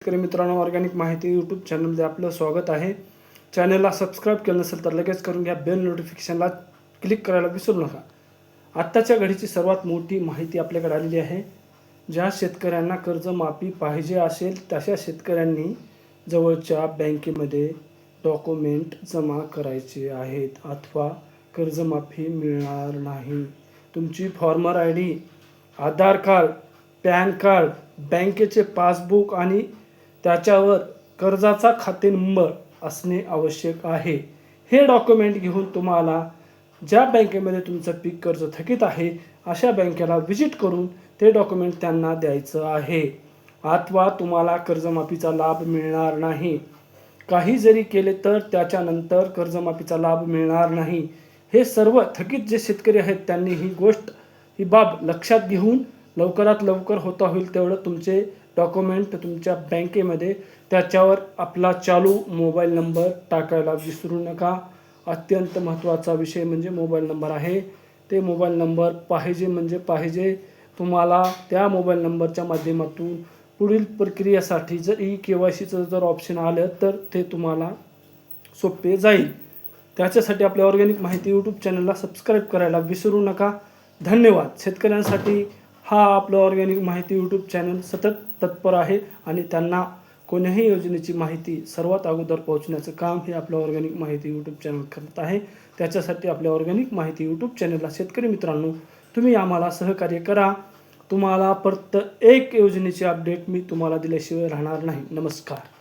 शेतकरी मित्रांनो, ऑर्गॅनिक माहिती यूट्यूब चॅनलमध्ये आपलं स्वागत आहे. चॅनलला सबस्क्राईब केलं नसेल तर लगेच करून घ्या. बेल नोटिफिकेशनला क्लिक करायला विसरू नका. आत्ताच्या घडीची सर्वात मोठी माहिती आपल्याकडे आलेली आहे. ज्या शेतकऱ्यांना कर्जमाफी पाहिजे असेल तशा शेतकऱ्यांनी जवळच्या बँकेमध्ये डॉक्युमेंट जमा करायचे आहेत अथवा कर्जमाफी मिळणार नाही. तुमची farmer I D, Aadhaar card, pan card, बँकेचे पासबुक आणि त्याच्यावर कर्जाचा खाते नंबर असणे आवश्यक आहे. हे डॉक्युमेंट घेऊन तुम्हाला ज्या बँकेमध्ये तुमचं पीक कर्ज थकीत आहे अशा बँकेला व्हिजिट करून ते डॉक्युमेंट त्यांना द्यायचं आहे. अथवा तुम्हाला कर्जमाफीचा लाभ मिळणार नाही. काही जरी केले तर त्याच्यानंतर कर्जमाफीचा लाभ मिळणार नाही. हे सर्व थकीत जे शेतकरी आहेत त्यांनी ही बाब लक्षात घेऊन लवकरात लवकर होता होईल तेवढं तुमचे डॉक्युमेंट तुमच्या बँकेमध्ये त्याच्यावर आपला चालू मोबाईल नंबर टाकायला विसरू नका. अत्यंत महत्त्वाचा विषय म्हणजे मोबाईल नंबर आहे. ते मोबाईल नंबर पाहिजे म्हणजे पाहिजे. तुम्हाला त्या मोबाईल नंबरच्या माध्यमातून पुढील प्रक्रियेसाठी जर KYCचं जर ऑप्शन आलं तर ते तुम्हाला सोपे जाईल. त्याच्यासाठी आपल्या ऑर्गॅनिक माहिती यूट्यूब चॅनलला सबस्क्राईब करायला विसरू नका. धन्यवाद. शेतकऱ्यांसाठी हा आपलं ऑर्गॅनिक माहिती यूट्यूब चॅनल सतत तत्पर आहे आणि त्यांना कोणत्याही योजनेची माहिती सर्वात अगोदर पोहोचण्याचं काम हे आपलं ऑर्गॅनिक माहिती यूट्यूब चॅनल करत आहे. त्याच्यासाठी आपल्या ऑर्गॅनिक माहिती यूट्यूब चॅनलला शेतकरी मित्रांनो तुम्ही आम्हाला सहकार्य करा. तुम्हाला फक्त एक योजनेची अपडेट मी तुम्हाला दिल्याशिवाय राहणार नाही. नमस्कार.